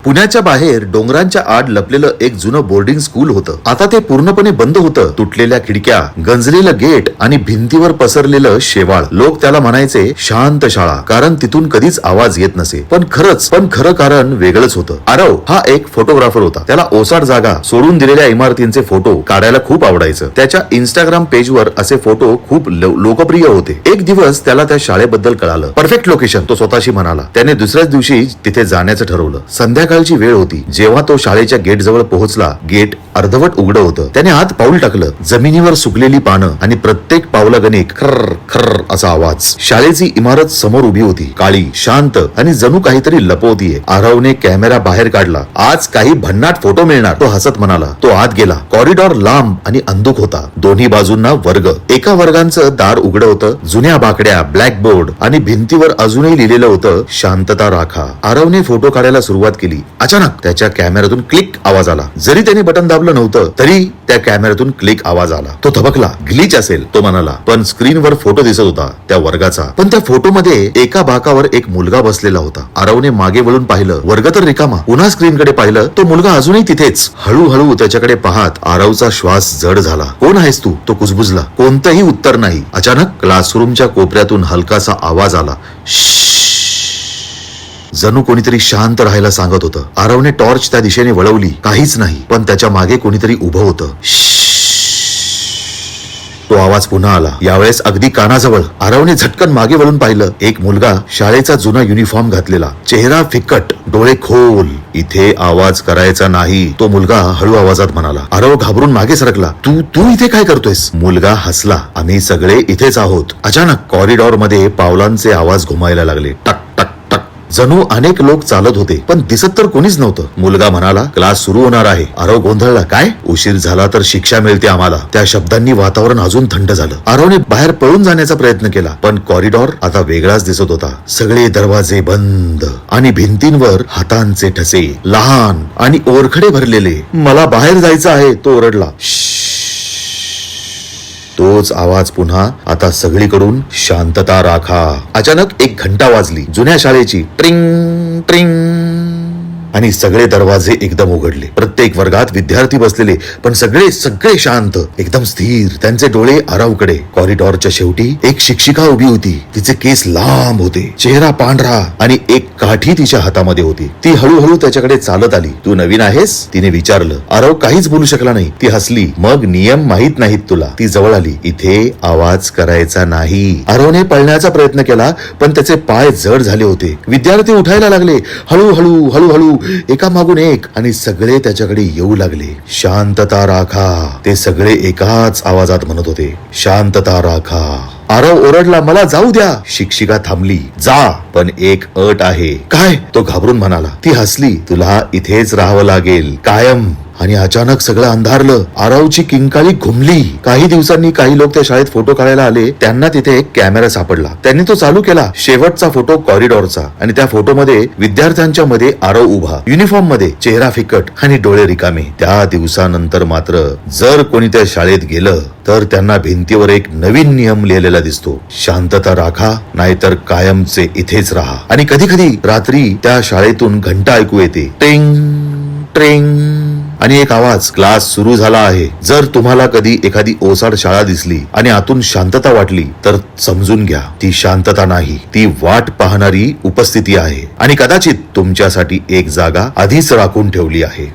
पुण्याच्या बाहेर डोंगरांच्या आड लपलेलं एक जुनं बोर्डिंग स्कूल होतं. आता ते पूर्णपणे बंद होतं. तुटलेल्या खिडक्या, गंजलेलं गेट आणि भिंतीवर पसरलेलं शेवाळ. लोक त्याला म्हणायचे शांत शाळा, कारण तिथून कधीच आवाज येत नसे. पण खरं कारण वेगळंच होतं. आरव हा एक फोटोग्राफर होता. त्याला ओसाड जागा, सोडून दिलेल्या इमारतींचे फोटो काढायला खूप आवडायचं. त्याच्या इंस्टाग्राम पेजवर असे फोटो खूप लोकप्रिय होते. एक दिवस त्याला त्या शाळेबद्दल कळालं. परफेक्ट लोकेशन, तो स्वतःशी म्हणाला. त्याने दुसऱ्याच दिवशी तिथे जाण्याचं ठरवलं. संध्याकाळची वेळ होती. जेव्हा तो शाळेच्या गेट जवळ पोहोचला, गेट अर्धवट उघडं होतं. त्याने आत पाऊल टाकलं. जमिनीवर सुकलेली पानं आणि प्रत्येक पावलागणिक खर्र खर्र असा आवाज. शाळेची इमारत समोर उभी होती, काळी, शांत आणि जणू काहीतरी लपवतीये. आरवने कॅमेरा बाहेर काढला. आज काही भन्नाट फोटो मिळणार, तो हसत म्हणाला. तो आत गेला. कॉरिडॉर लांब आणि अंधुक होता. दोन्ही बाजूंना वर्ग. एका वर्गांचं दार उघडं होतं. जुन्या बाकड्या, ब्लॅकबोर्ड आणि भिंतीवर अजूनही लिहिलेलं होतं शांतता राखा. आरवने फोटो काढायला सुरुवात केली. अचानक त्याच्या कॅमेऱ्यातून क्लिक आवाज आला. जरी त्याने बटन दाबलं नव्हतं तरी त्या कॅमेऱ्यातून क्लिक आवाज आला. तो थबकला. ग्लिच असेल, तो म्हणाला. पण स्क्रीनवर फोटो दिसत होता त्या वर्गाचा. पण त्या फोटोमध्ये एका बाकावर एक मुलगा बसलेला होता. आरवने मागे वळून पाहिलं. वर्ग तर रिकामा. पुन्हा स्क्रीनकडे पाहिलं. तो मुलगा अजूनही तिथेच. हळूहळू त्याच्याकडे पाहत आरवचा श्वास जड झाला. कोण आहेस तू, तो कुजबुजला. कोणतंही उत्तर नाही. अचानक क्लासरूमच्या कोपऱ्यातून हलकासा आवाज आला. जणू कोणीतरी शांत राहायला सांगत होतं. आरवने टॉर्च त्या दिशेने वळवली. काहीच नाही, पण त्याच्या मागे कोणीतरी उभं होतं. तो आवाज पुन्हा आला, यावेळेस अगदी कानाजवळ. आरवने झटकन मागे वळून पाहिलं. एक मुलगा, शाळेचा जुना युनिफॉर्म घातलेला, चेहरा फिकट, डोळे खोल. इथे आवाज करायचा नाही, तो मुलगा हळू आवाजात म्हणाला. आरव घाबरून मागे सरकला. तू इथे काय करतोयस? मुलगा हसला. आम्ही सगळे इथेच आहोत. अचानक कॉरिडॉर मध्ये पावलांचे आवाज घुमायला लागले. टक टक टक. जणू अनेक लोक चालत होते, पण दिसत तर कोणीच नव्हतं. मुलगा म्हणाला, क्लास सुरू होणार आहे. आरव गोंधळला. काय? उशीर झाला तर शिक्षा मिळते आम्हाला. त्या शब्दांनी वातावरण अजून थंड झालं. आरवने बाहेर पळून जाण्याचा प्रयत्न केला, पण कॉरिडॉर आता वेगळाच दिसत होता. सगळे दरवाजे बंद आणि भिंतींवर हातांचे ठसे, लहान आणि ओरखडे भरलेले. मला बाहेर जायचं आहे, तो ओरडला. तोच आवाज पुन्हा. आता सगळीकडून शांतता राखा. अचानक एक घंटा वाजली, जुन्या शाळेची. ट्रिंग ट्रिंग. आणि सगळे दरवाजे एकदम उघडले. प्रत्येक वर्गात विद्यार्थी बसलेले, पण सगळे शांत, एकदम स्थिर. त्यांचे डोळे आरवकडे. कॉरिडॉरच्या शेवटी एक शिक्षिका उभी होती. तिचे केस लांब होते, चेहरा पांढरा आणि एक काठी तिच्या हातामध्ये होती. ती हळूहळू त्याच्याकडे चालत आली. तू नवीन आहेस? तिने विचारलं. आरव काहीच बोलू शकला नाही. ती हसली. मग नियम माहित नाहीत तुला? ती जवळ आली. इथे आवाज करायचा नाही. आरवने पळण्याचा प्रयत्न केला, पण त्याचे पाय जड झाले होते. विद्यार्थी उठायला लागले, हळूहळू हळूहळू, एका मागून एक, आणि सगळे त्याच्याकडे येऊ लागले. शांतता राखा. ते सगळे एकाच आवाजात म्हणत होते, शांतता राखा. आरव ओरडला, मला जाऊ द्या. शिक्षिका थांबली. जा, पण एक अट आहे. काय? तो घाबरून म्हणाला. ती हसली. तुला इथेच राहावं लागेल, कायम. आणि अचानक सगळं अंधारलं. आरवची किंकाळी घुमली. काही दिवसांनी काही लोक त्या शाळेत फोटो काढायला आले. त्यांना तिथे एक कॅमेरा सापडला. त्यांनी तो चालू केला. शेवटचा फोटो कॉरिडॉरचा, आणि त्या फोटोमध्ये विद्यार्थ्यांच्या मध्ये आरव उभा, युनिफॉर्म मध्ये, चेहरा फिकट आणि डोळे रिकामे. त्या दिवसानंतर मात्र जर कोणी त्या शाळेत गेलं तर त्यांना भिंतीवर एक नवीन नियम लिहिलेला दिसतो, शांतता राखा, नाहीतर कायमचे इथेच राहा. आणि कधी कधी रात्री त्या शाळेतून घंटा ऐकू येते. टिंग ट्रिंग. आणि एक आवाज, क्लास सुरू झाला आहे. जर तुम्हाला कधी एखादी ओसाड शाळा दिसली आणि आतून शांतता वाटली तर समजून घ्या, ती शांतता नाही, ती वाट पाहणारी उपस्थिती आहे. आणि कदाचित तुमच्यासाठी एक जागा आधीच राखून ठेवली आहे.